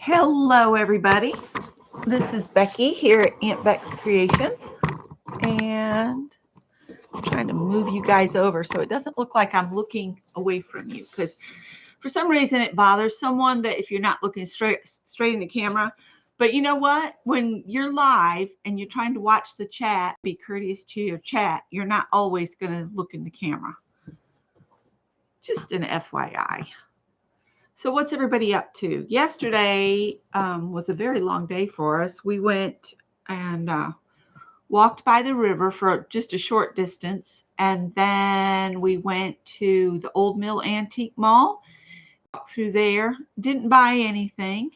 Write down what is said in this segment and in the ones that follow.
Hello, everybody. This is Becky here at Aunt Beck's Creations, and I'm trying to move you guys over so it doesn't look like I'm looking away from you, because for some reason it bothers someone that if you're not looking straight in the camera. But you know what? When you're live and you're trying to watch the chat, be courteous to your chat, you're not always going to look in the camera. Just an FYI. So what's everybody up to? Yesterday was a very long day for us. We went and walked by the river for just a short distance. And then we went to the Old Mill Antique Mall, walked through there, didn't buy anything.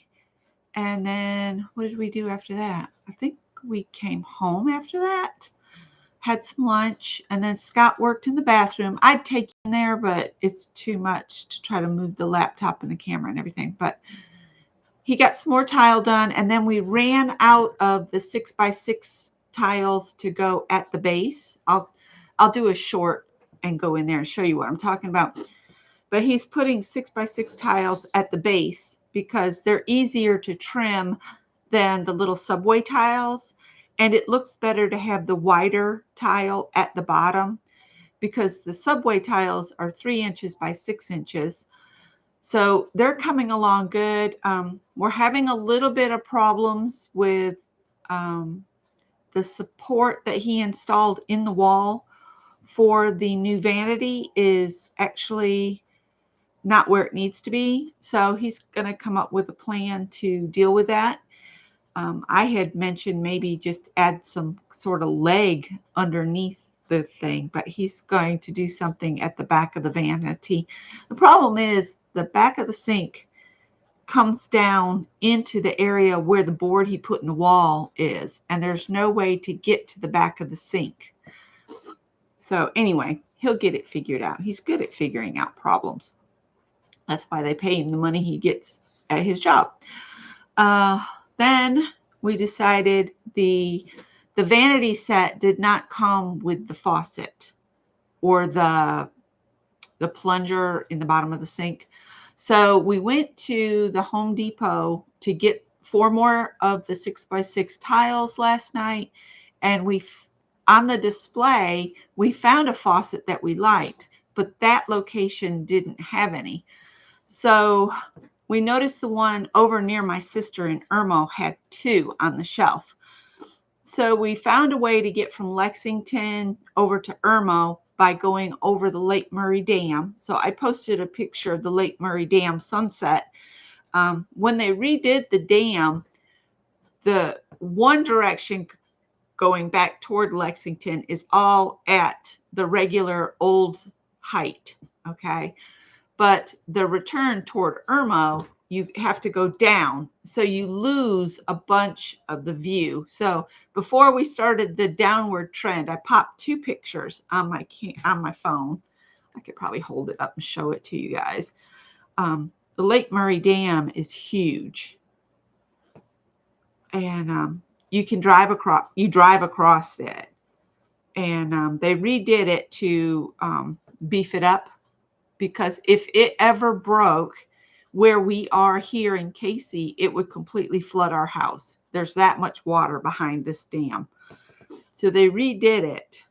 And then what did we do after that? I think we came home after that, had some lunch, and then Scott worked in the bathroom. I'd take you in there, but it's too much to try to move the laptop and the camera and everything. But he got some more tile done, and then we ran out of the 6x6 tiles to go at the base. I'll do a short and go in there and show you what I'm talking about. But he's putting 6x6 tiles at the base because they're easier to trim than the little subway tiles. And it looks better to have the wider tile at the bottom because the subway tiles are 3 inches by 6 inches. So they're coming along good. We're having a little bit of problems with the support that he installed in the wall for the new vanity is actually not where it needs to be. So he's going to come up with a plan to deal with that. I had mentioned maybe just add some sort of leg underneath the thing, but he's going to do something at the back of the vanity. The problem is the back of the sink comes down into the area where the board he put in the wall is, and there's no way to get to the back of the sink. So anyway, he'll get it figured out. He's good at figuring out problems. That's why they pay him the money he gets at his job. Then we decided the vanity set did not come with the faucet or the plunger in the bottom of the sink. So we went to the Home Depot to get 4 more of the 6x6 tiles last night. And on the display, we found a faucet that we liked, but that location didn't have any. So we noticed the one over near my sister in Irmo had 2 on the shelf. So we found a way to get from Lexington over to Irmo by going over the Lake Murray Dam. So I posted a picture of the Lake Murray Dam sunset. When they redid the dam, the one direction going back toward Lexington is all at the regular old height, okay? But the return toward Irmo, you have to go down. So you lose a bunch of the view. So before we started the downward trend, I popped 2 pictures on my phone. I could probably hold it up and show it to you guys. The Lake Murray Dam is huge. And you can drive across it. And they redid it to beef it up. Because if it ever broke where we are here in Casey, it would completely flood our house. There's that much water behind this dam. So they redid it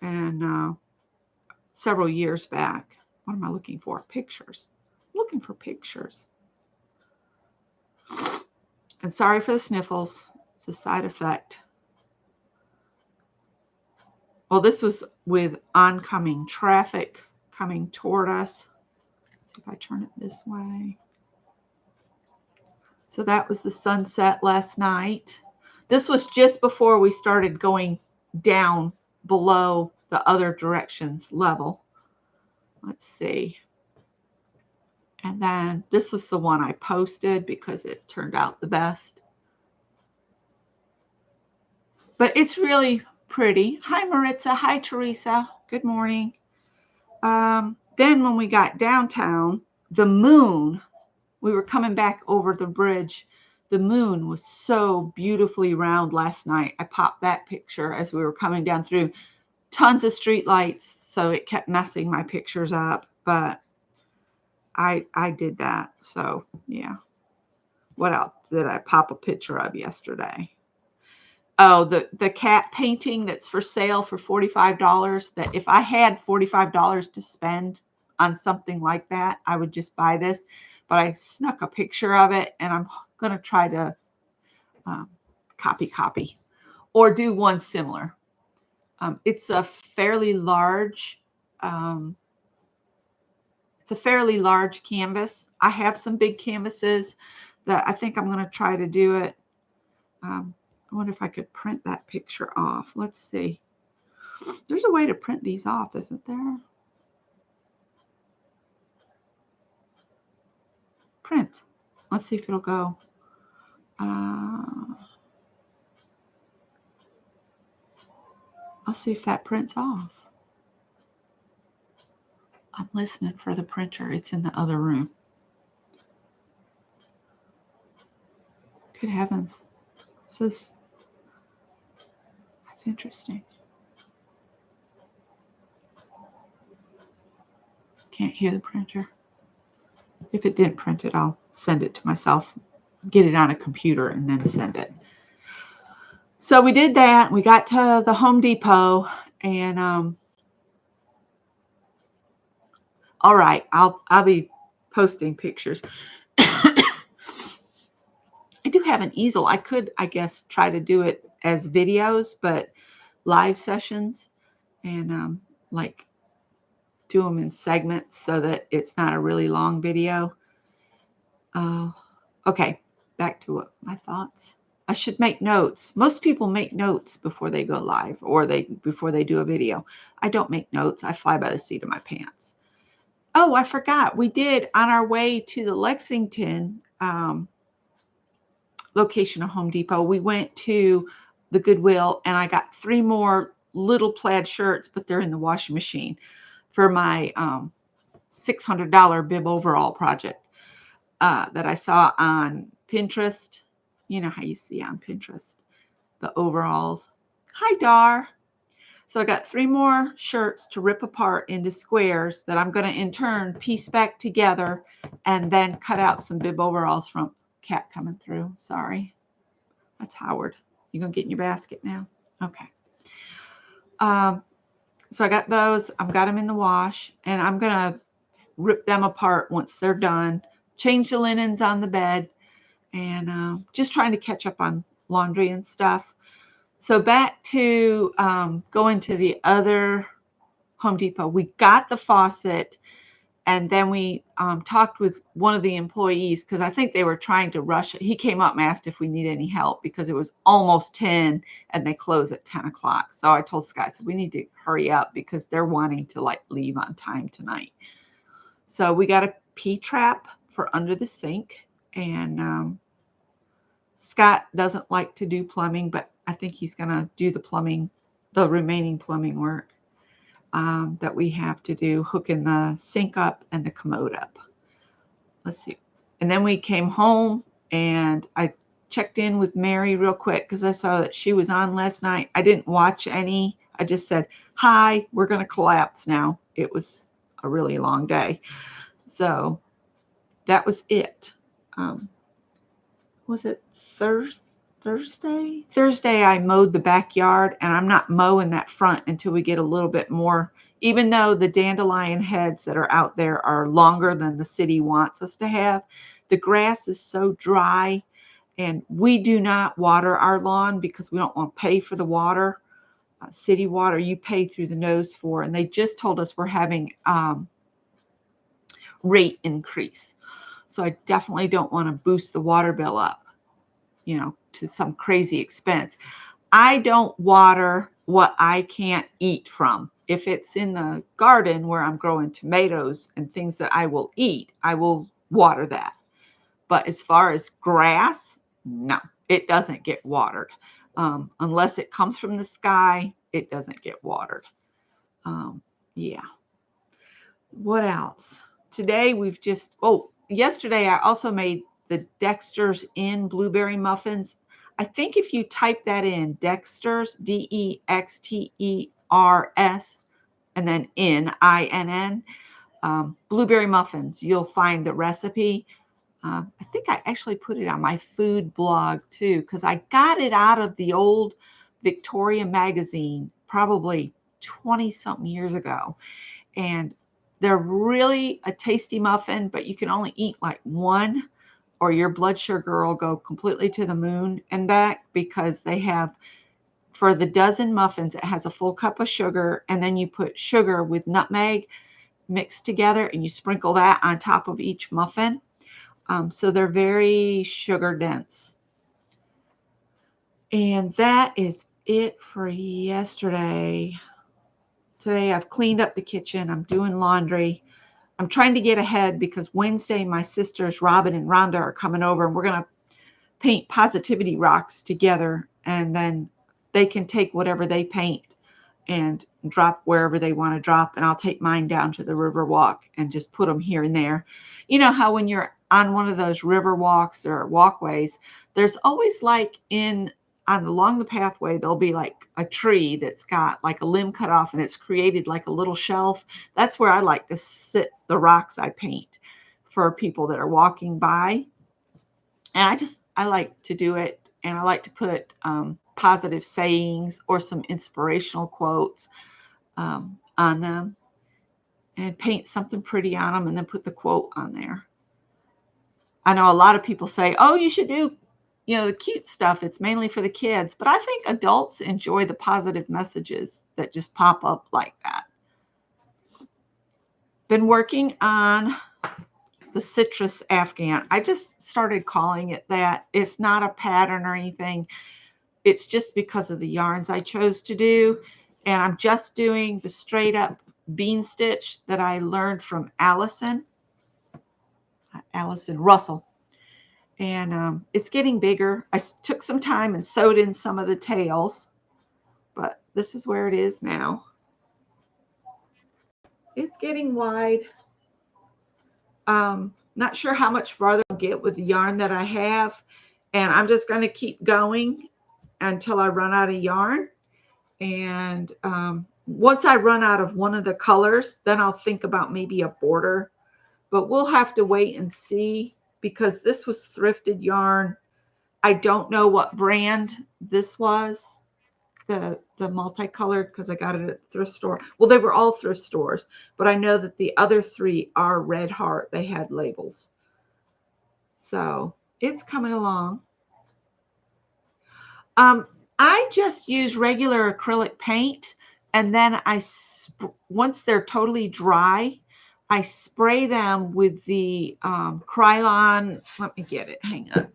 and several years back. What am I looking for? Pictures. I'm looking for pictures. And sorry for the sniffles. It's a side effect. Well, this was with oncoming traffic coming toward us. Let's see if I turn it this way. So that was the sunset last night. This was just before we started going down below the other directions level. Let's see. And then this was the one I posted because it turned out the best. But it's really pretty. Hi, Maritza. Hi, Teresa. Good morning. Then when we got downtown, the moon, we were coming back over the bridge. The moon was so beautifully round last night. I popped that picture as we were coming down through. Tons of street lights, so it kept messing my pictures up, but I did that. So yeah. What else did I pop a picture of yesterday? Oh, the cat painting that's for sale for $45. That if I had $45 to spend on something like that, I would just buy this. But I snuck a picture of it, and I'm going to try to copy or do one similar. It's a fairly large canvas. I have some big canvases that I think I'm going to try to do it. I wonder if I could print that picture off. Let's see. There's a way to print these off, isn't there? Print. Let's see if it'll go. I'll see if that prints off. I'm listening for the printer. It's in the other room. Good heavens. That's interesting. Can't hear the printer. If it didn't print it, I'll send it to myself, get it on a computer, and then send it. So we did that. We got to the Home Depot, and all right, I'll be posting pictures. I do have an easel. I could, I guess, try to do it as videos, but live sessions, and like do them in segments so that it's not a really long video. Okay, back to my thoughts. I should make notes. Most people make notes before they go live or before they do a video. I don't make notes. I fly by the seat of my pants. Oh, I forgot. We did on our way to the Lexington location of Home Depot. We went to the Goodwill, and I got 3 more little plaid shirts, but they're in the washing machine for my $600 bib overall project that I saw on Pinterest. You know how you see on Pinterest the overalls. Hi, Dar. So I got 3 more shirts to rip apart into squares that I'm going to in turn piece back together and then cut out some bib overalls from cat coming through. Sorry. That's Howard. You going to get in your basket now? Okay. So I got those. I've got them in the wash, and I'm going to rip them apart once they're done. Change the linens on the bed, and just trying to catch up on laundry and stuff. So back to going to the other Home Depot. We got the faucet, and then we talked with one of the employees because I think they were trying to rush it. He came up and asked if we need any help because it was almost 10 and they close at 10 o'clock. So I told Scott, we need to hurry up because they're wanting to like leave on time tonight. So we got a P-trap for under the sink, and Scott doesn't like to do plumbing, but I think he's going to do the remaining plumbing work that we have to do, hooking the sink up and the commode up. Let's see. And then we came home, and I checked in with Mary real quick because I saw that she was on last night. I didn't watch any. I just said, hi, we're going to collapse now. It was a really long day. So that was it. Was it Thursday? Thursday, I mowed the backyard, and I'm not mowing that front until we get a little bit more, even though the dandelion heads that are out there are longer than the city wants us to have. The grass is so dry, and we do not water our lawn because we don't want to pay for the water. City water, you pay through the nose for, and they just told us we're having rate increase. So I definitely don't want to boost the water bill up, to some crazy expense. I don't water what I can't eat from. If it's in the garden where I'm growing tomatoes and things that I will eat, I will water that. But as far as grass, no, it doesn't get watered. Unless it comes from the sky, it doesn't get watered. Yeah. What else? Today yesterday I also made the Dexter's Inn blueberry muffins. I think if you type that in, Dexter's, Dexters, and then Inn, INN, blueberry muffins, you'll find the recipe. I think I actually put it on my food blog too, because I got it out of the old Victoria magazine probably 20 something years ago. And they're really a tasty muffin, but you can only eat like one or your blood sugar will go completely to the moon and back, because they have, for the dozen muffins, it has a full cup of sugar, and then you put sugar with nutmeg mixed together and you sprinkle that on top of each muffin. So they're very sugar dense. And that is it for yesterday. Today I've cleaned up the kitchen. I'm doing laundry. I'm trying to get ahead because Wednesday my sisters Robin and Rhonda are coming over, and we're going to paint positivity rocks together, and then they can take whatever they paint and drop wherever they want to drop, and I'll take mine down to the river walk and just put them here and there. You know how when you're on one of those river walks or walkways, there's always like along the pathway, there'll be like a tree that's got like a limb cut off and it's created like a little shelf. That's where I like to sit the rocks I paint for people that are walking by. And I like to do it, and I like to put positive sayings or some inspirational quotes on them, and paint something pretty on them and then put the quote on there. I know a lot of people say, oh, you should do, the cute stuff. It's mainly for the kids. But I think adults enjoy the positive messages that just pop up like that. Been working on the citrus Afghan. I just started calling it that. It's not a pattern or anything. It's just because of the yarns I chose to do. And I'm just doing the straight up bean stitch that I learned from Allison Russell. And it's getting bigger. I took some time and sewed in some of the tails, but this is where it is now. It's getting wide. Not sure how much farther I'll get with the yarn that I have. And I'm just going to keep going until I run out of yarn. And once I run out of one of the colors, then I'll think about maybe a border. But we'll have to wait and see, because this was thrifted yarn. I don't know what brand this was, the multicolored, because I got it at the thrift store. Well, they were all thrift stores, but I know that the other three are Red Heart. They had labels. So it's coming along. I just use regular acrylic paint, and then once they're totally dry, I spray them with the Krylon. Let me get it. Hang on.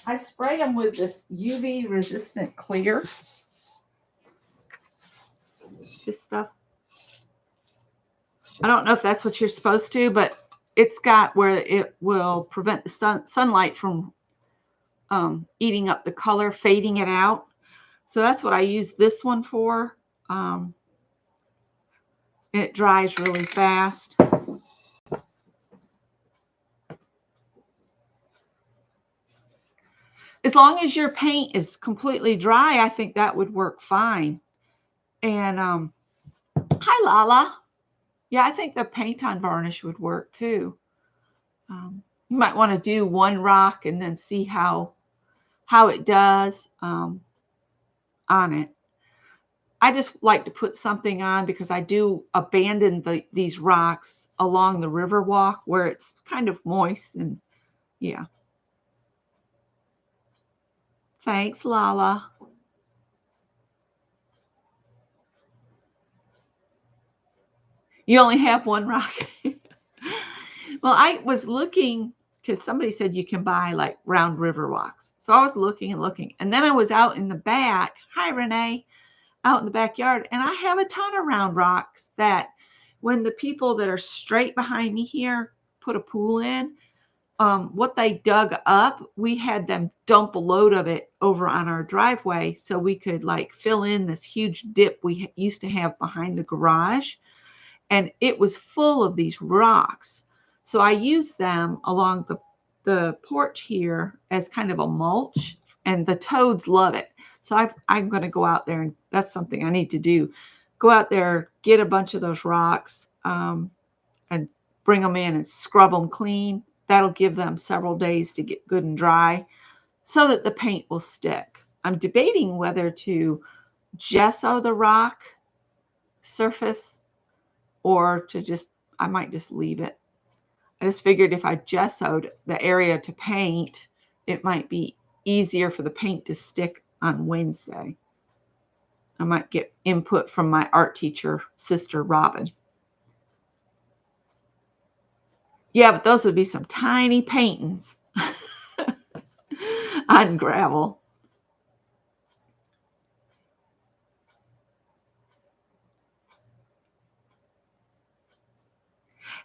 I spray them with this UV resistant clear. This stuff. I don't know if that's what you're supposed to, but it's got where it will prevent the sunlight from eating up the color, fading it out. So that's what I use this one for. And it dries really fast. As long as your paint is completely dry, I think that would work fine. And hi, Lala. Yeah, I think the paint on varnish would work too. You might want to do one rock and then see how it does on it. I just like to put something on because I do abandon these rocks along the river walk where it's kind of moist, and yeah. Thanks, Lala. You only have one rock. Well, I was looking because somebody said you can buy like round river walks. So I was looking and looking. And then I was out in the back. Hi, Renee. Out in the backyard. And I have a ton of round rocks that when the people that are straight behind me here put a pool in, what they dug up, we had them dump a load of it over on our driveway so we could like fill in this huge dip we used to have behind the garage. And it was full of these rocks. So I used them along the porch here as kind of a mulch, and the toads love it. So I'm going to go out there, and that's something I need to do. Go out there, get a bunch of those rocks, and bring them in and scrub them clean. That'll give them several days to get good and dry so that the paint will stick. I'm debating whether to gesso the rock surface or to I might just leave it. I just figured if I gessoed the area to paint, it might be easier for the paint to stick on Wednesday. I might get input from my art teacher, Sister Robin. Yeah, but those would be some tiny paintings on gravel.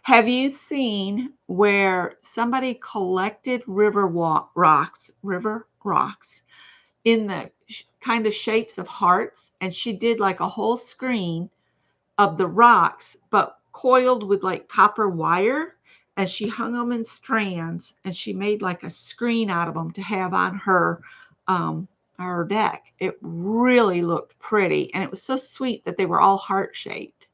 Have you seen where somebody collected river rocks in the kind of shapes of hearts, and she did like a whole screen of the rocks, but coiled with like copper wire, and she hung them in strands, and she made like a screen out of them to have on her deck. It really looked pretty, and it was so sweet that they were all heart shaped.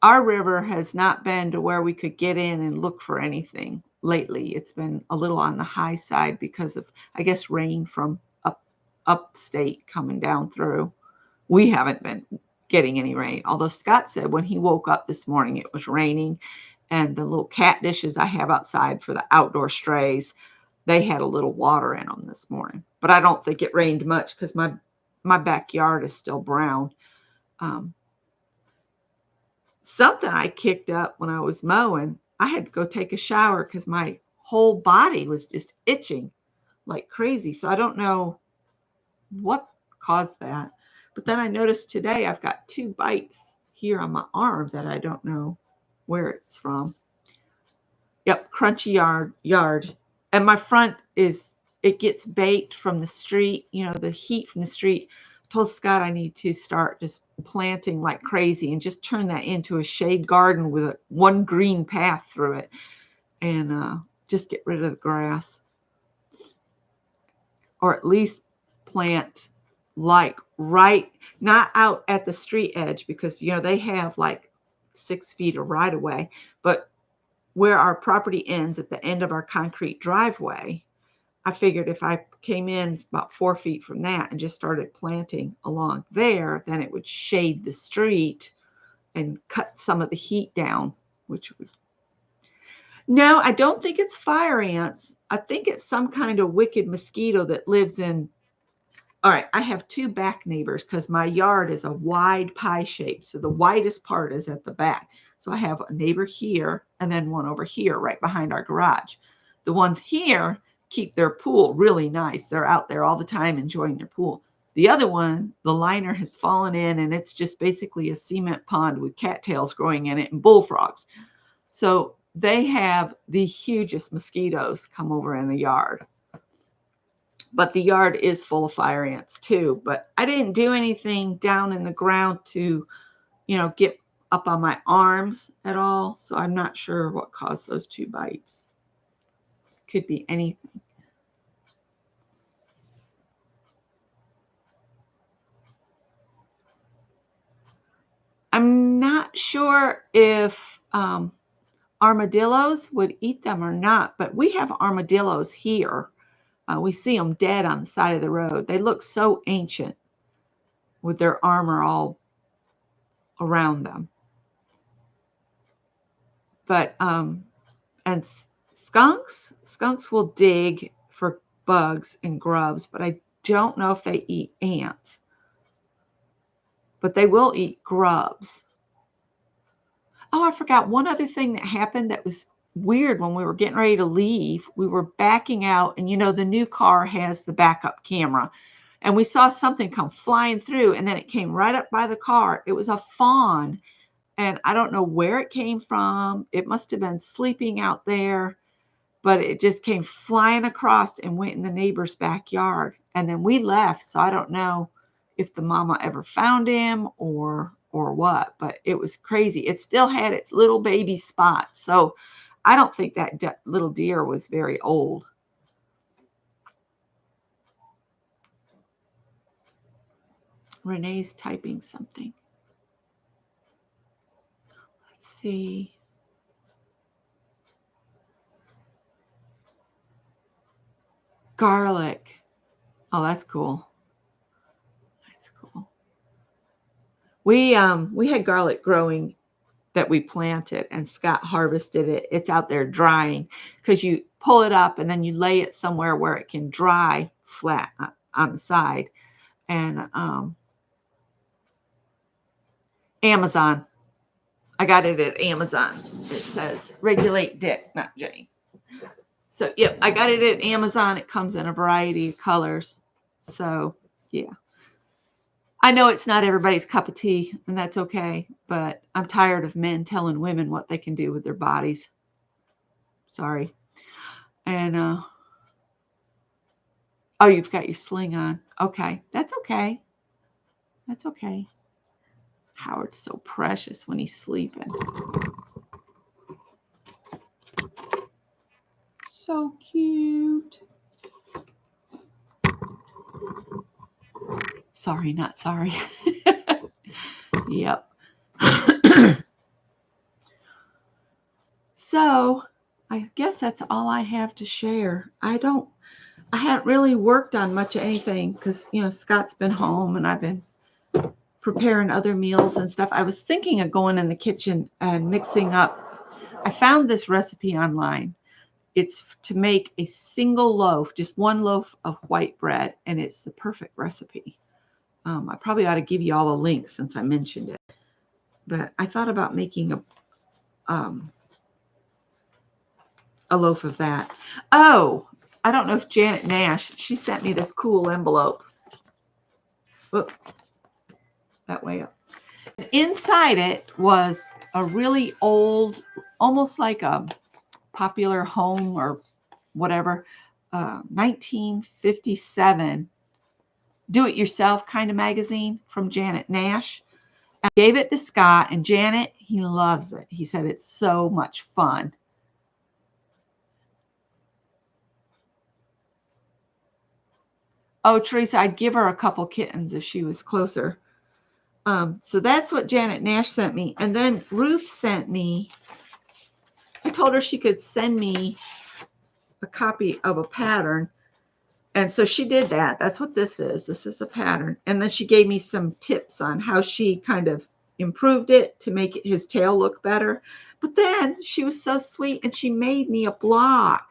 Our river has not been to where we could get in and look for anything lately. It's been a little on the high side because of, I guess, rain from upstate coming down through. We haven't been getting any rain, although Scott said when he woke up this morning it was raining, and the little cat dishes I have outside for the outdoor strays, they had a little water in them this morning. But I don't think it rained much because my backyard is still brown. Something I kicked up when I was mowing, I had to go take a shower because my whole body was just itching like crazy. So I don't know what caused that. But then I noticed today I've got 2 bites here on my arm that I don't know where it's from. Yep, crunchy yard. And my front it gets baked from the street, the heat from the street. I told Scott I need to start just planting like crazy and just turn that into a shade garden with one green path through it, and just get rid of the grass. Or at least plant like not out at the street edge, because they have like 6 feet of right of way, but where our property ends at the end of our concrete driveway, I figured if I came in about 4 feet from that and just started planting along there, then it would shade the street and cut some of the heat down, which would. No, I don't think it's fire ants. I think it's some kind of wicked mosquito that lives in. All right, I have 2 back neighbors because my yard is a wide pie shape. So the widest part is at the back. So I have a neighbor here and then one over here right behind our garage. The ones here keep their pool really nice. They're out there all the time enjoying their pool. The other one, the liner has fallen in, and it's just basically a cement pond with cattails growing in it and bullfrogs. So they have the hugest mosquitoes come over in the yard. But the yard is full of fire ants too. But I didn't do anything down in the ground to, get up on my arms at all. So I'm not sure what caused those 2 bites. Could be anything. I'm not sure if armadillos would eat them or not, but we have armadillos here. We see them dead on the side of the road. They look so ancient with their armor all around them. But and skunks will dig for bugs and grubs, but I don't know if they eat ants. But they will eat grubs. Oh, I forgot one other thing that happened that was weird. When we were getting ready to leave, we were backing out, and the new car has the backup camera, and we saw something come flying through, and then it came right up by the car. It was a fawn, and I don't know where it came from. It must have been sleeping out there, but it just came flying across and went in the neighbor's backyard, and then we left. So I don't know if the mama ever found him or what, but it was crazy. It still had its little baby spots. So I don't think that little deer was very old. Renee's typing something. Let's see. Garlic. Oh, that's cool. That's cool. We had garlic growing that we planted, and Scott harvested it. It's out there drying because you pull it up and then you lay it somewhere where it can dry flat on the side. And Amazon. I got it at Amazon. It says regulate Dick, not Jane. So, yep, I got it at Amazon. It comes in a variety of colors. So, yeah. I know it's not everybody's cup of tea, and that's okay. But I'm tired of men telling women what they can do with their bodies. Sorry. And, oh, you've got your sling on. Okay. That's okay. That's okay. Howard's so precious when he's sleeping. So cute. Sorry, not sorry. Yep. So I guess that's all I have to share. I haven't really worked on much of anything because, Scott's been home and I've been preparing other meals and stuff. I was thinking of going in the kitchen and mixing up. I found this recipe online. It's to make a single loaf, just one loaf of white bread, and it's the perfect recipe. I probably ought to give you all a link since I mentioned it. But I thought about making a loaf of that. Oh, I don't know if Janet Nash, she sent me this cool envelope. Look, that way up. And inside it was a really old, almost like a Popular Home or whatever, 1957 do-it-yourself kind of magazine from Janet Nash. I gave it to Scott, and Janet, he loves it. He said it's so much fun. Oh, Teresa, I'd give her a couple kittens if she was closer. So that's what Janet Nash sent me. And then Ruth sent me, I told her she could send me a copy of a pattern. And so she did that. That's what this is. This is a pattern. And then she gave me some tips on how she kind of improved it to make his tail look better. But then she was so sweet and she made me a block.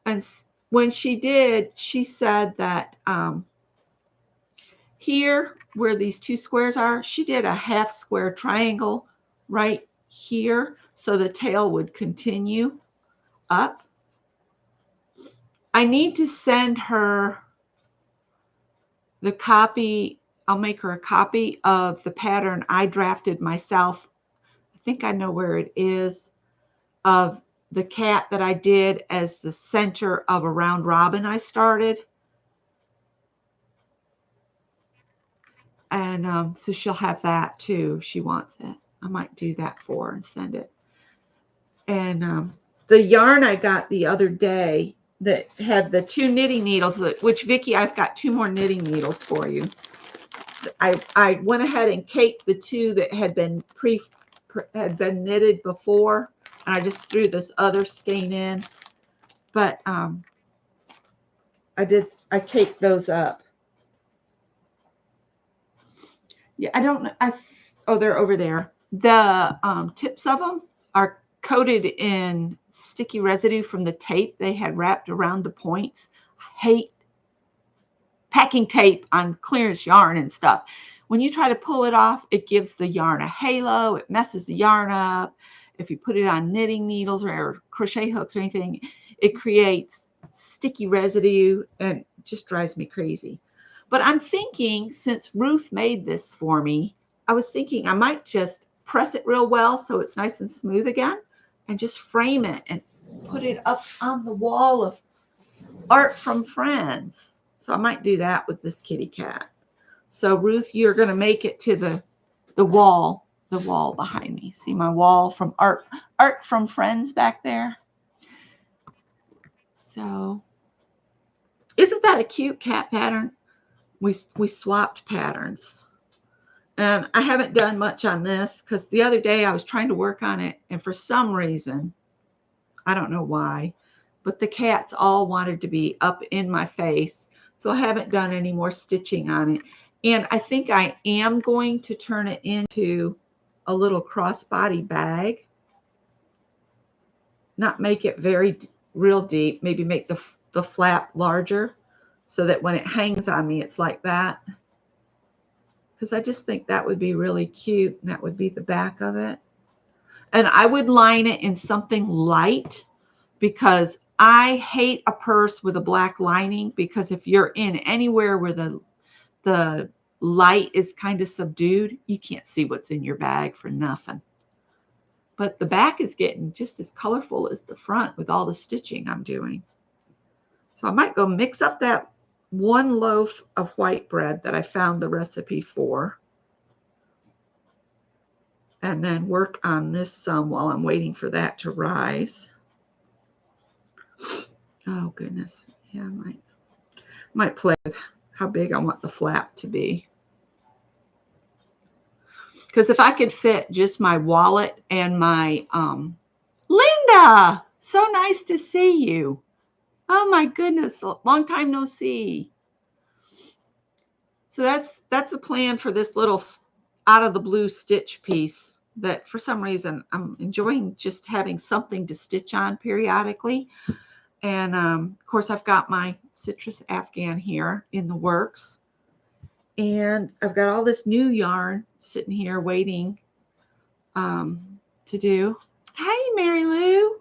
And when she did, she said that here where these two squares are, she did a half square triangle right here so the tail would continue up. I need to send her the copy. I'll make her a copy of the pattern I drafted myself. I think I know where it is, of the cat that I did as the center of a round robin I started. And so she'll have that too. She wants it. I might do that for her and send it. And the yarn I got the other day that had the two knitting needles, which Vicki, I've got two more knitting needles for you. I went ahead and caked the two that had been knitted before, and I just threw this other skein in. But I caked those up. Yeah, I don't know. They're over there. The tips of them are coated in sticky residue from the tape they had wrapped around the points. I hate packing tape on clearance yarn and stuff. When you try to pull it off, it gives the yarn a halo. It messes the yarn up. If you put it on knitting needles or crochet hooks or anything, it creates sticky residue and just drives me crazy. But I'm thinking, since Ruth made this for me, I was thinking I might just press it real well so it's nice and smooth again and just frame it and put it up on the wall of art from friends. So I might do that with this kitty cat. So Ruth, you're going to make it to the wall the wall behind me. See my wall from art from friends back there. So isn't that a cute cat pattern? We swapped patterns. And I haven't done much on this because the other day I was trying to work on it, and for some reason, I don't know why, but the cats all wanted to be up in my face. So I haven't done any more stitching on it. And I think I am going to turn it into a little crossbody bag. Not make it real deep, maybe make the flap larger so that when it hangs on me, it's like that. Because I just think that would be really cute. And that would be the back of it. And I would line it in something light because I hate a purse with a black lining, because if you're in anywhere where the light is kind of subdued, you can't see what's in your bag for nothing. But the back is getting just as colorful as the front with all the stitching I'm doing. So I might go mix up that one loaf of white bread that I found the recipe for, and then work on this some while I'm waiting for that to rise. Oh goodness. Yeah, I might play with how big I want the flap to be. Because if I could fit just my wallet and my Linda, so nice to see you. Oh my goodness, long time no see. So that's a plan for this little out of the blue stitch piece that for some reason I'm enjoying just having something to stitch on periodically. And of course I've got my citrus afghan here in the works. And I've got all this new yarn sitting here waiting to do. Hey, Mary Lou.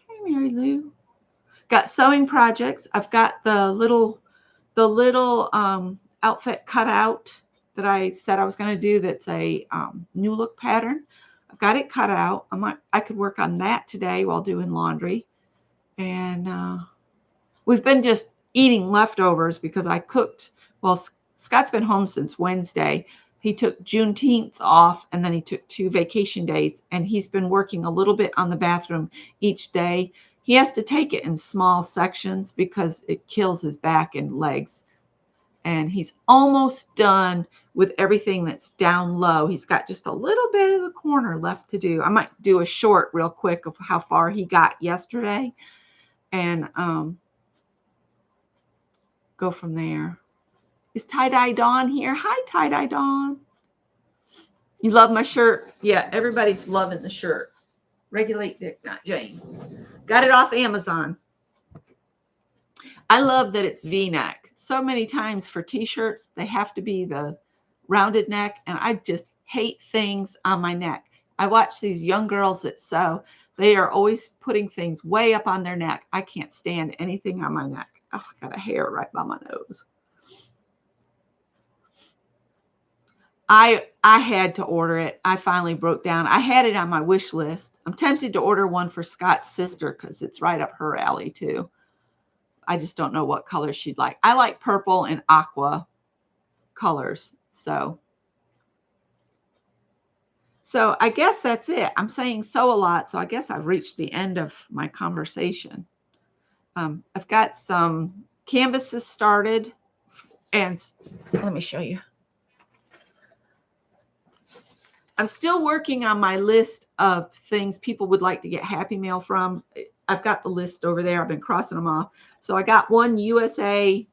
Hey, Mary Lou. Got sewing projects. I've got the little outfit cut out that I said I was going to do. That's a new look pattern. I've got it cut out. I could work on that today while doing laundry. And we've been just eating leftovers because I cooked. Well, Scott's been home since Wednesday. He took Juneteenth off, and then he took 2 vacation days, and he's been working a little bit on the bathroom each day. He has to take it in small sections because it kills his back and legs. And he's almost done with everything that's down low. He's got just a little bit of the corner left to do. I might do a short real quick of how far he got yesterday and go from there. Is Tie-Dye Dawn here? Hi, Tie-Dye Dawn. You love my shirt? Yeah, everybody's loving the shirt. Regulate Dick, not Jane. Got it off Amazon. I love that it's V-neck. So many times for t-shirts, they have to be the rounded neck, and I just hate things on my neck. I watch these young girls that sew. They are always putting things way up on their neck. I can't stand anything on my neck. Oh, I got a hair right by my nose. I had to order it. I finally broke down. I had it on my wish list. I'm tempted to order one for Scott's sister because it's right up her alley too. I just don't know what color she'd like. I like purple and aqua colors. So I guess that's it. I'm saying so a lot. So I guess I've reached the end of my conversation. I've got some canvases started, and let me show you. I'm still working on my list of things people would like to get Happy Mail from. I've got the list over there. I've been crossing them off. So I got one USA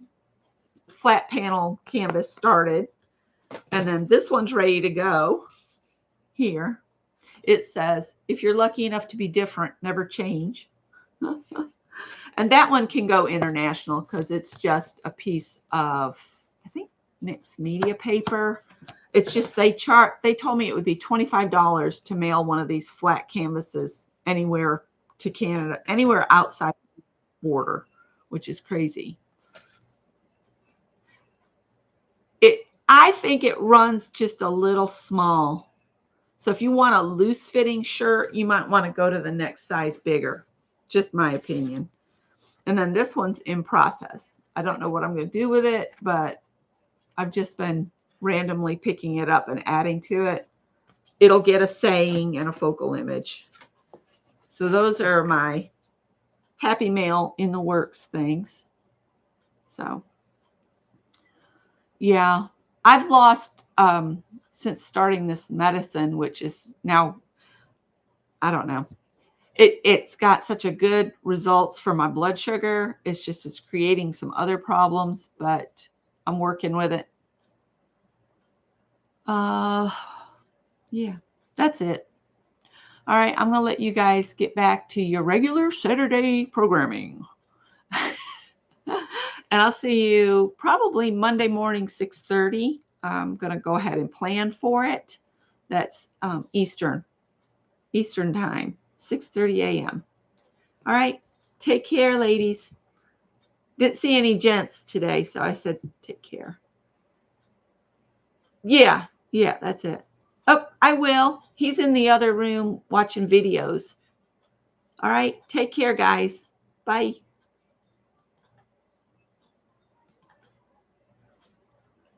flat panel canvas started. And then this one's ready to go here. It says, if you're lucky enough to be different, never change. And that one can go international because it's just a piece of, I think, mixed media paper. It's just they told me it would be $25 to mail one of these flat canvases anywhere to Canada, anywhere outside the border, which is crazy. I think it runs just a little small. So if you want a loose fitting shirt, you might want to go to the next size bigger. Just my opinion. And then this one's in process. I don't know what I'm going to do with it, but I've just been randomly picking it up and adding to it. it'll get a saying and a focal image. So those are my Happy Mail in the works things. So yeah, I've lost since starting this medicine, which is now, I don't know. It's got such a good results for my blood sugar. It's creating some other problems, but I'm working with it. Yeah, that's it. All right, I'm gonna let you guys get back to your regular Saturday programming. And I'll see you probably Monday morning, 6:30. I'm gonna go ahead and plan for it. That's Eastern time, 6:30 a.m. All right, take care, ladies. Didn't see any gents today, so I said take care. Yeah, that's it. Oh, I will. He's in the other room watching videos. All right, take care, guys. Bye.